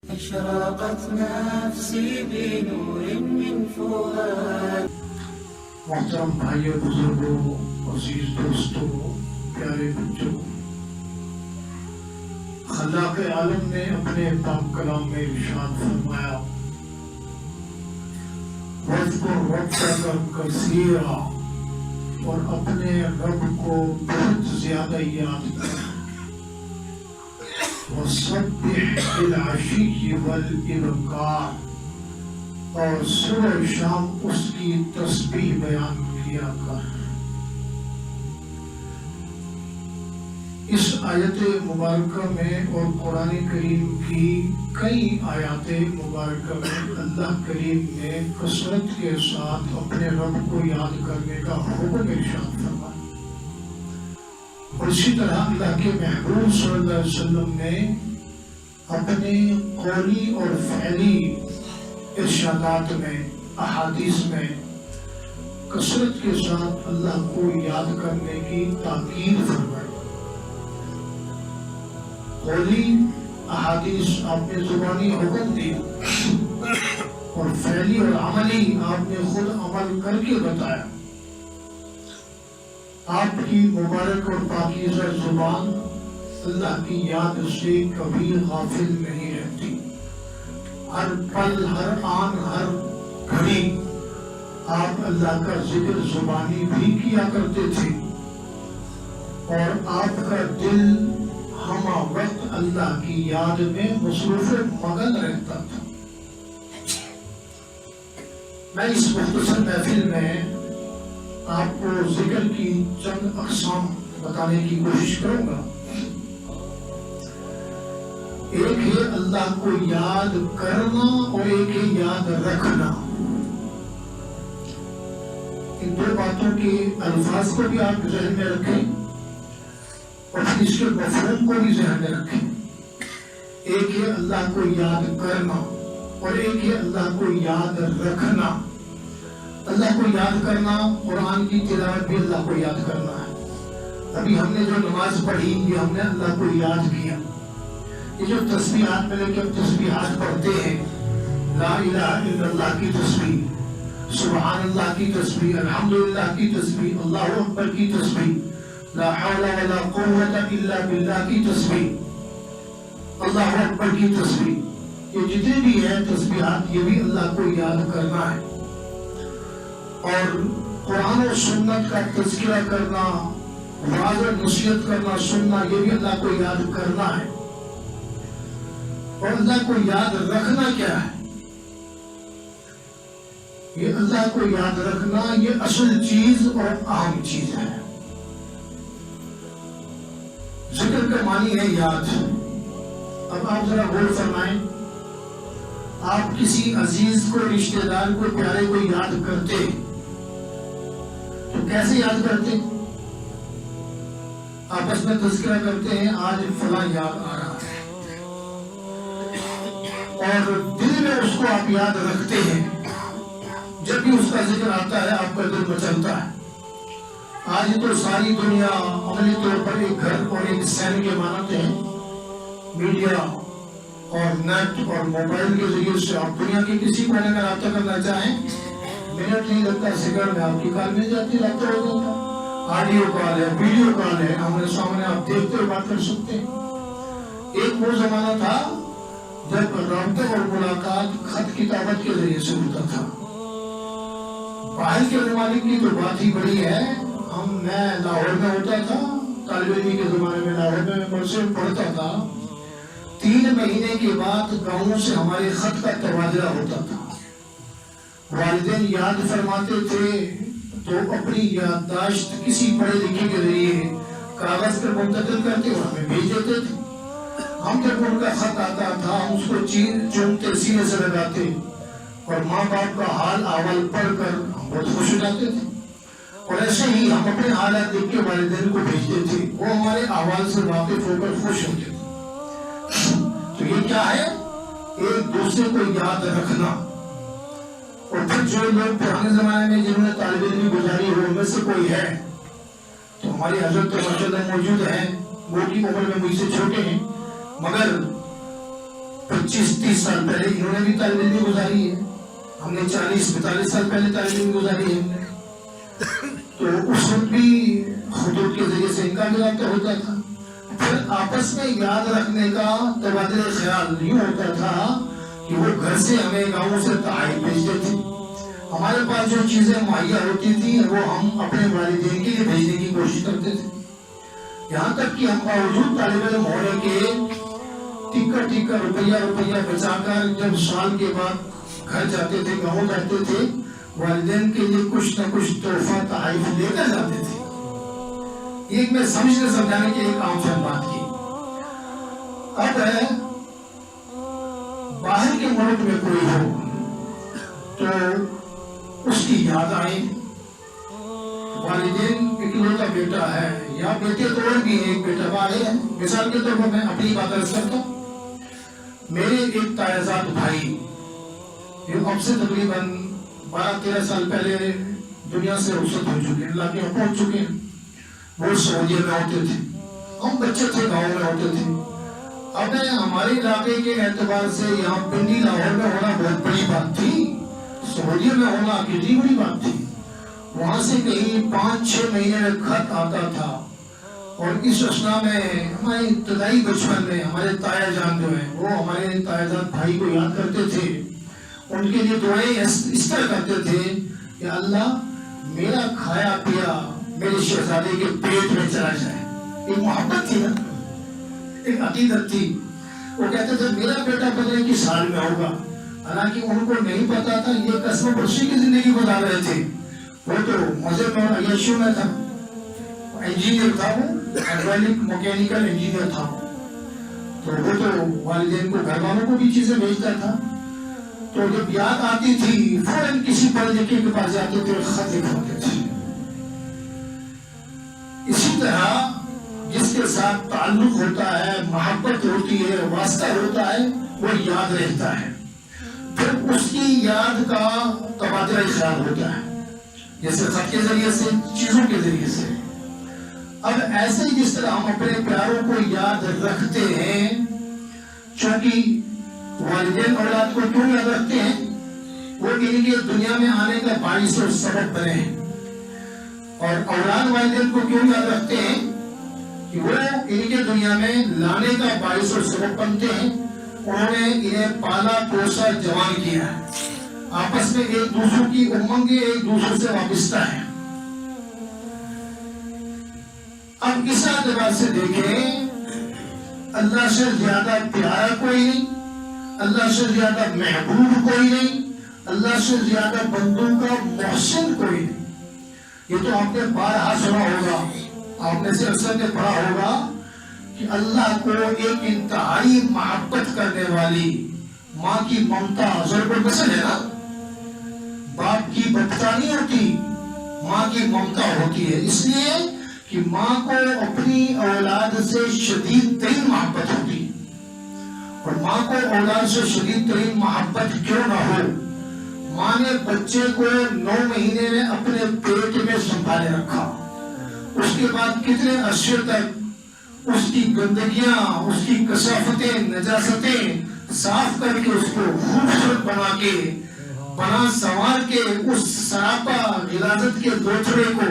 أشرقت نفسي بنور من فؤاد. محترم بھائیوں، بزرگوں، عزیز دوستوں، پیارے بچوں، خلاق عالم نے اپنے پاک کلام میں ارشاد فرمایا، وَاذْكُرْ رَبَّكَ كَثِيرًا، اور اپنے رب کو بہت زیادہ یاد کر، وَسَبِّحْ بِالْعَشِيِّ وَالْإِبْكَارِ، اور صبح شام اس کی تسبیح بیان کیا کر۔ اس آیت مبارکہ میں اور قرآن کریم کی کئی آیات مبارکہ میں اللہ کریم نے کثرت کے ساتھ اپنے رب کو یاد کرنے کا حکم ارشاد فرمایا، اور اسی طرح اللہ کے محبوب صلی اللہ علیہ وسلم نے اپنے قولی اور فعلی ارشادات میں، احادیث میں کثرت کے ساتھ اللہ کو یاد کرنے کی تاکید فرمائی۔ قولی احادیث آپ نے زبانی حکم دیا، اور فعلی اور عملی آپ نے خود عمل کر کے بتایا۔ آپ کی مبارک اور پاکیزہ زبان اللہ کی یاد سے کبھی غافل نہیں رہتی۔ ہر پل، ہر آن، ہر گھڑی آپ اللہ کا ذکر زبانی بھی کیا کرتے تھے، اور آپ کا دل ہمہ وقت اللہ کی یاد میں مصروف مگن رہتا تھا۔ میں اس مختصر محفل میں آپ کو ذکر کی چند اقسام بتانے کی کوشش کروں گا۔ ایک ہے اللہ کو یاد کرنا، اور ایک ہے یاد رکھنا۔ ان دو باتوں کے الفاظ کو بھی آپ ذہن میں رکھیں، اور اس کے مفہوم کو بھی ذہن میں رکھیں۔ ایک ہے اللہ کو یاد کرنا، اور ایک ہے اللہ کو یاد رکھنا۔ اللہ کو یاد کرنا، قرآن کی تلاوت بھی اللہ کو یاد کرنا ہے۔ ابھی ہم نے جو نماز پڑھی، یہ ہم نے اللہ کو یاد کیا۔ یہ جو تسبیحات میں ہم تسبیحات پڑھتے ہیں، لا الہ الا اللہ کی تسبیح، سبحان اللہ کی تسبیح، الحمدللہ کی تسبیح، اللہ اکبر کی تسبیح، لا حول ولا قوت الا باللہ کی تسبیح، اللہ اکبر کی تسبیح، یہ جتنے بھی ہیں تسبیحات، یہ بھی اللہ کو یاد کرنا ہے۔ اور قرآن و سنت کا تذکرہ کرنا، واضح نصیحت کرنا، سننا، یہ بھی اللہ کو یاد کرنا ہے۔ اور اللہ کو یاد رکھنا کیا ہے؟ یہ اللہ کو یاد رکھنا، یہ اصل چیز اور اہم چیز ہے۔ ذکر کا معنی ہے یاد۔ اب آپ ذرا غور فرمائیں، آپ کسی عزیز کو، رشتہ دار کو، پیارے کو یاد کرتے تو کیسے یاد کرتے؟ آپس میں تذکرہ کرتے ہیں، آج فلاں یاد آ رہا ہے، اور دل میں اس کو آپ یاد رکھتے ہیں۔ جب بھی اس کا ذکر آتا ہے آپ کا دل مچلتا ہے۔ آج تو ساری دنیا عملی طور پر ایک گھر اور ایک سین کے مانند ہے۔ میڈیا اور نیٹ اور موبائل کے ذریعے سے آپ دنیا کے کسی کونے میں رابطہ کرنا چاہیں، منٹ نہیں لگتا، سیکنڈ میں آپ کی کال مل جاتی، رابطہ ہو جاتا ہے۔ آڈیو کال ہے، ویڈیو کال ہے، آمنے سامنے آپ دیکھتے ہوئے بات کر سکتے ہیں۔ ایک وہ زمانہ تھا جب رابطہ اور ملاقات خط کتابت کے ذریعے سے ہوتا تھا۔ باہر کے ممالک کی تو بات ہی بڑی ہے۔ میں لاہور میں ہوتا تھا، طالب علمی کے زمانے میں لاہور میں مدرسے میں پڑھتا تھا۔ 3 مہینے کے بعد گاؤں سے ہمارے خط کا تبادلہ ہوتا تھا۔ والدین یاد فرماتے تھے تو اپنی یادداشت کسی پڑھے لکھے کے ذریعے کاغذ پر منتقل کرتے اور ہمیں بھیج دیتے تھے۔ ہم جب ان کا خط آتا تھا، ہم اس کو چومتے، سینے سے لگاتے، اور ماں باپ کا حال احوال پڑھ کر ہم بہت خوش ہو جاتے تھے۔ اور ایسے ہی ہم اپنے حالات دیکھ کے والدین کو بھیجتے تھے، وہ ہمارے احوال سے واقف ہو کر خوش ہوتے تھے۔ تو یہ کیا ہے؟ ایک دوسرے کو یاد رکھنا۔ اور پھر جو لوگ پرانے زمانے میں جنہوں نے طالب علمی گزاری ہو، ان میں سے کوئی ہے تو ہماری حضرت ماشاءاللہ موجود ہیں، وہ کی عمر میں مجھ سے چھوٹے ہیں، مگر 25-30 سال پہلے انہوں نے بھی طالب علمی گزاری ہے، ہم نے 40-42 سال پہلے طالب علمی گزاری ہے ہم نے، تو اس وقت بھی خطوط کے ذریعے سے ان کا بھی رابطہ ہوتا تھا. پھر آپس میں یاد رکھنے کا تبادلہ خیال یوں ہوتا تھا کہ وہ گھر سے ہمیں گاؤں سے تحائف بھیجتے تھے. ہمارے پاس جو چیزیں مہیا ہوتی تھیں وہ ہم اپنے والدین کے لیے بھیجنے کی کوشش کرتے تھے. یہاں تک کہ ہم باوجود طالب علم ہونے کے ٹکا روپیہ بچا کر جب سال کے بعد گھر جاتے تھے، گاؤں جاتے تھے، والدین کے لیے کچھ نہ کچھ تحفہ تحائف لے کر جاتے تھے. ایک میں سمجھنے سمجھانے کی ایک عام فہم بات کی. اب ہے باہر کے ملک میں کوئی ہو تو اس کی یاد آئے، والدین اکلوتا بیٹا ہے یا بیٹے تو اور بھی ایک بیٹا والے ہیں. مثال کے طور پر میں اپنی بات عرض کرتا ہوں. میرے ایک تائزاد بھائی جو اب سے تقریباً 12-13 سال پہلے دنیا سے رخصت ہو چکے ہیں، اللہ کے یہاں پہنچ چکے ہیں. وہ سعودیہ میں ہوتے تھے، ہم بچے تھے گاؤں میں ہوتے تھے. اب ہمارے علاقے کے اعتبار سے یہاں پنڈی لاہور میں ہونا بہت بڑی بات تھی، سعودیہ میں ہونا کتنی بڑی بات تھی. وہاں سے کہیں 5-6 مہینے میں خط آتا تھا. اور اس اسنا میں ہمارے ابتدائی بچپن میں ہمارے تایا جان جو ہیں وہ ہمارے تایا جان بھائی کو یاد کرتے تھے، ان کے لیے دعائیں اس طرح کرتے تھے کہ اللہ میرا کھایا پیا میرے شہزادے کے پیٹ میں چلا جائے. ایک محبت تھی نا، ایک عقیدت تھی. وہ کہتے تھے میرا بیٹا پتہ نہیں کس سال میں ہوگا، حالانکہ ان کو نہیں پتا تھا یہ قسم پرسی کی زندگی گزار رہے تھے. وہ تو مزے میں اور عیاشیوں میں تھا. انجینئر تھا، وہ ہائیڈرولک میکینیکل انجینئر تھا. تو وہ تو والدین کو گھر والوں کو بھی چیزیں بھیجتا تھا. تو جب یاد آتی تھی فوراً کسی پڑھے لکھے کے پاس جاتے تھے، خط لکھواتے تھے. اسی طرح جس کے ساتھ تعلق ہوتا ہے، محبت ہوتی ہے، واسطہ ہوتا ہے، وہ یاد رہتا ہے. پھر اس کی یاد کا تبادلہ خیال ہوتا ہے، جیسے خط کے ذریعے سے، چیزوں کے ذریعے سے. اب ایسے ہی جس طرح ہم اپنے پیاروں کو یاد رکھتے ہیں، چونکہ والدین اولاد کو کیوں یاد رکھتے ہیں؟ وہ ان کے دنیا میں آنے کا باعث اور سبب بنے ہیں. اور اولاد والدین کو کیوں یاد رکھتے ہیں؟ کہ وہ ان کے دنیا میں لانے کا باعث اور سبب بنتے ہیں. انہوں نے انہیں پالا پوسا جوان کیا ہے. آپس میں ایک دوسرے کی امنگیں ایک دوسرے سے وابستہ ہیں. اب اس اعتبار سے دیکھیں، اللہ سے زیادہ پیارا کوئی نہیں، اللہ سے زیادہ محبوب کوئی نہیں، اللہ سے زیادہ بندوں کا محسن کوئی نہیں. یہ تو آپ نے بارہا سنا ہوگا، آپ نے سے اکثر نے پڑھا ہوگا کہ اللہ کو ایک انتہائی محبت کرنے والی ماں کی ممتا ضرب المثل ہے نا. باپ کی بدتا نہیں ہوتی، ماں کی ممتا ہوتی ہے. اس لیے کہ ماں کو اپنی اولاد سے شدید ترین محبت ہوتی. اور ماں کو اولاد سے شدید ترین محبت کیوں نہ ہو؟ ماں نے بچے کو 9 مہینے میں اپنے پیٹ میں سنبھالے رکھا. اس کے بعد کتنے عرصے تک اس کی گندگیاں، اس کی کثافتیں، نجاستیں صاف کر کے اس کو خوبصورت بنا سنوار کے اس سراپا غلاظت کے دوترے کو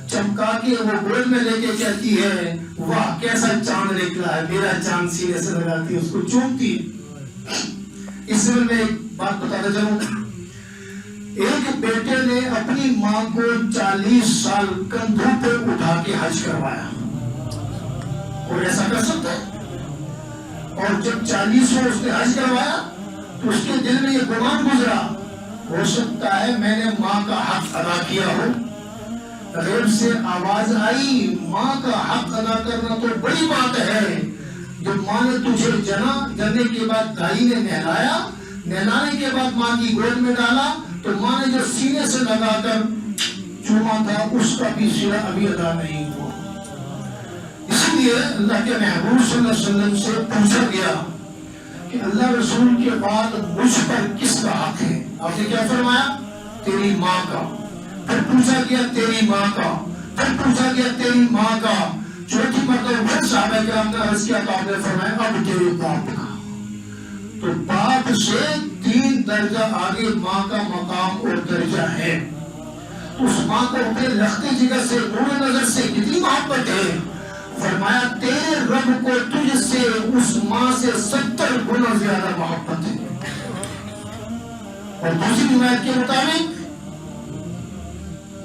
چمکا کے وہ گود میں لے کے کہتی ہے واہ کیسا چاند نکلا ہے، میرا چاند سینے سے لگاتی ہے، اس کو چومتی ہے. اس میں ایک بات بتاتا چلوں. ایک بیٹے نے اپنی ماں کو 40 سال کندھوں پہ اٹھا کے حج کروایا. اور ایسا کر سکتا ہے؟ اور جب 40 اس نے حج کروایا تو اس کے دل میں یہ گمان گزرا، ہو سکتا ہے میں نے ماں کا حق ادا کیا ہو. غیب سے آواز آئی ماں کا حق ادا کرنا تو بڑی بات ہے. جب ماں نے تجھے جننے کے بعد دائی نے نہلایا، نہلانے کے بعد ماں کی گود میں ڈالا تو ماں نے جو سینے سے لگا کر چوما تھا اس کا بھی صلہ ابھی ادا نہیں ہوا. اسی لیے اللہ کے محبوب صلی اللہ علیہ وسلم سے پوچھا گیا کہ اللہ رسول کے بعد مجھ پر کس کا حق ہے؟ آپ نے کیا فرمایا؟ تیری ماں کا. پھر پوچھا گیا تیری ماں کا، پھر پوچھا گیا تیری ماں کا. چوتھی مرتبہ پھر صحابہ کرام نے عرض کیا تو آپ نے فرمایا اب تیرے باپ کا. تو باپ سے 3 درجہ آگے ماں کا مقام اور درجہ ہے. اس ماں کو اپنے لختی جگر سے نور نظر سے کتنی محبت ہے. فرمایا تیرے رب کو تجھ سے اس ماں سے 70 گنا زیادہ محبت ہے. اور دوسری روایت کے مطابق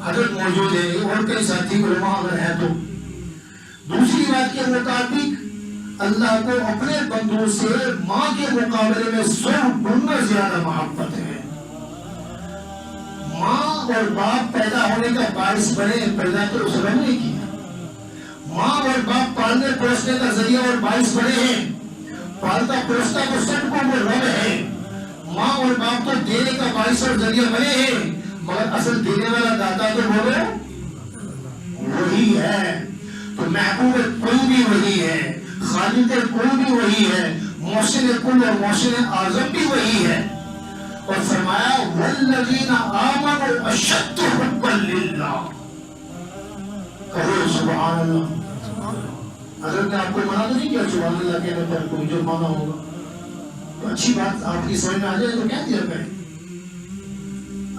حضرت موجود ہے اور کئی ساتھی علماء اگر ہیں تو دوسری روایت کے مطابق اللہ کو اپنے بندوں سے ماں کے مقابلے میں 100 گنا زیادہ محبت ہے. ماں اور باپ پیدا ہونے کا باعث بنے، پیدا تو اس رب نے کیا. ماں اور باپ پالنے پوسنے کا ذریعہ اور باعث بنے ہیں. پالتا پوستا تو سب کو وہ رب ہے. ماں اور باپ تو دینے کا باعث اور ذریعہ بنے ہیں، مگر اصل دینے والا داتا تو بولو وہی ہے. تو محبوب کوئی بھی وہی ہے، خالق کوئی بھی وہی ہے، محسن کل اور محسن اعظم بھی وہی ہے. اور فرمایا والذین آمنوا اشد حبا للہ. کہو سبحان اللہ. حضرت نے آپ کو منع تو نہیں کیا سبحان اللہ کہنے پر کوئی جرمانہ ہوگا، تو اچھی بات آپ کی سمجھ میں آ جائے تو کہہ دیا کریں.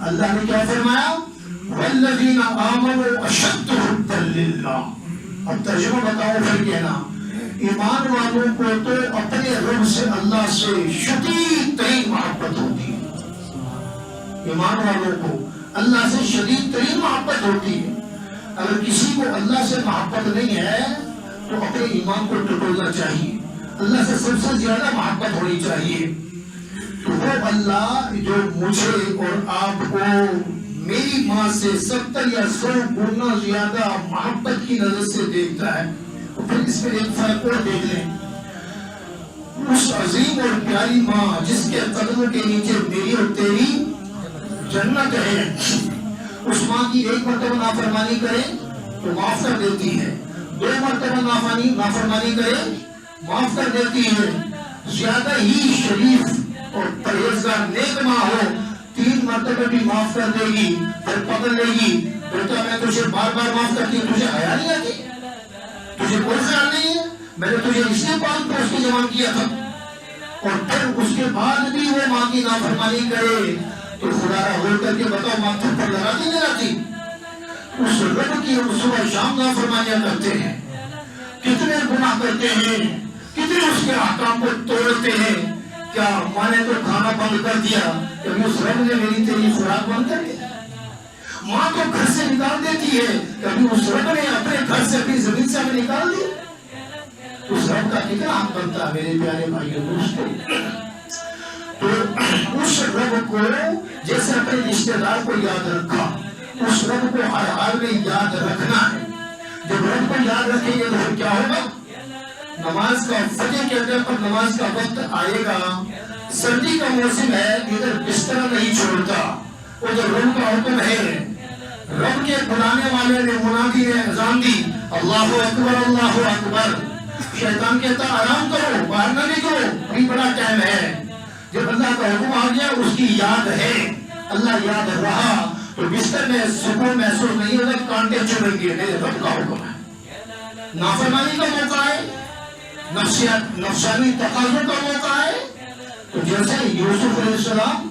اللہ نے کیا فرمایا والذین آمنوا اشد حبا للہ. اب ترجمہ بتاؤ پھر کہنا. ایمان والوں کو تو اپنے رب سے اللہ سے شدید ترین محبت ہوتی ہے. ایمان والوں کو اللہ سے شدید ترین محبت ہوتی ہے. اگر کسی کو اللہ سے محبت نہیں ہے تو اپنے ایمان کو ٹٹولنا چاہیے. اللہ سے سب سے زیادہ محبت ہونی چاہیے. تو وہ اللہ جو مجھے اور آپ کو میری ماں سے 70 یا 100 گنا زیادہ محبت کی نظر سے دیکھتا ہے. تو پھر اس میں ایک فرق اور دیکھ لیں. اس عظیم اور پیاری ماں جس کے قدموں کے نیچے میری اور تیری جنت ہے، اس ماں کی ایک مرتبہ نافرمانی کرے تو معاف کر دیتی ہے، 2 مرتبہ نافرمانی کرے معاف کر دیتی ہے. زیادہ ہی شریف اور پرہیزگار نیک ماں ہو 3 مرتبہ بھی معاف کر دے گی، پھر پکڑ لے گی. بیٹا میں تجھے بار بار معاف کرتی ہوں، تجھے حیا نہیں آتی؟ تجھے کوئی خیال نہیں ہے؟ میں نے تجھے اس لیے پال پوس کے جوان کیا تھا. اور پھر اس کے بعد بھی وہ ماں کی نافرمانی کرے تو خدا را ہو کر کے بتاؤ ماں تھپڑ لگاتی نہیں لگاتی؟ اس رب کی ہم صبح شام نافرمانیاں کرتے ہیں، کتنے گناہ کرتے ہیں، کتنے اس کے احکام کو توڑتے ہیں. کیا ماں نے تو کھانا بند کر دیا، کبھی اس رب نے میری تیری خوراک بند کر دی؟ ماں تو گھر سے نکال دیتی ہے، کبھی اس رب نے اپنے گھر سے اپنی زمین سے ہمیں نکال دی؟ اس رب کا کتنا حق بنتا ہے میرے پیارے بھائیوں دوستوں. تو اس رب کو جیسے اپنے رشتے دار کو یاد رکھا، اس رب کو ہر حال میں یاد رکھنا ہے. جب رب کو یاد رکھیں گے تو پھر کیا ہوگا؟ نماز کا فجر کے اندر پر نماز کا وقت آئے گا، سردی کا موسم ہے، ادھر بستر نہیں چھوڑتا. ادھر رب کا حکم ہے، رب کے بلانے والے نے منادی نے اذان دی اللہ اکبر اللہ اکبر. شیطان کہتا آرام کرو، باہر نہ نکلو، ابھی بڑا ٹائم ہے. جب اللہ کا حکم آ گیا اس کی یاد ہے، اللہ یاد رہا تو بستر میں سکون محسوس نہیں ہوگا، کانٹے چبھیں گے. میرے رب کا حکم ہے. نافرمانی کا موقع ہے، نفسانی تقاضوں کا موقع ہے. تو جیسے یوسف علیہ السلام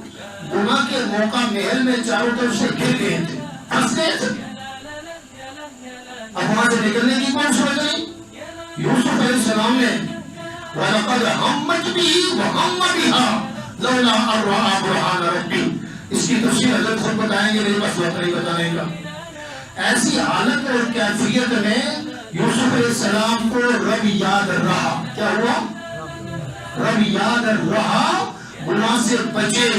گناہ کے موقع محل میں چاروں طرف سے گھر گئے تھے، پھنس گئے تھے، اب وہاں سے نکلنے کی کون سوچ رہی؟ یوسف علیہ السلام نے وَلَقَدْ هَمَّتْ بِهِ وَهَمَّ بِهَا لَوْلَا أَن رَأَىٰ بُرْهَانَ رَبِّهِ. اس کی تفسیر حضرت خود بتائیں گے، میرے پاس وقت نہیں بتانے کا. ایسی حالت اور کیفیت میں یوسف علیہ السلام کو رب یاد رہا. کیا ہوا؟ رب یاد رہا، گناہ سے بچے.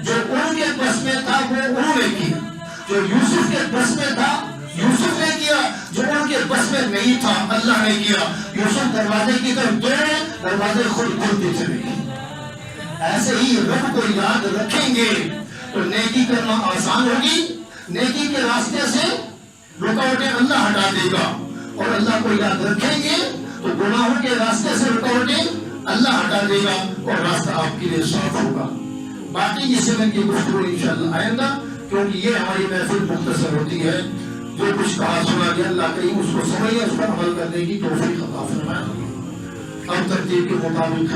جو ان کے بس میں تھا وہ انہوں نے کیا، جو یوسف کے بس میں تھا یوسف نے کیا، جو ان کے بس میں نہیں تھا اللہ نے کیا. یوسف دروازے کی طرف دوڑے، دروازے خود کھلتے چلے گئے. ایسے ہی رب کو یاد رکھیں گے تو نیکی کرنا آسان ہوگی. نیکی کے راستے سے رکاوٹیں اللہ ہٹا دے گا، اور اللہ کو یاد رکھیں گے تو گناہوں کے راستے سے رکاوٹیں اللہ ہٹا دے گا اور راستہ آپ کے لیے صاف ہوگا. باقی اس سے کی گفتگو انشاءاللہ آئندہ، کیونکہ یہ ہماری محفل مختصر ہوتی ہے. جو کچھ کہا سنا گیا اللہ کریم اس کو سمجھے، اس پر عمل کرنے کی توفیق عطا فرمائے. اب ترتیب کے مطابق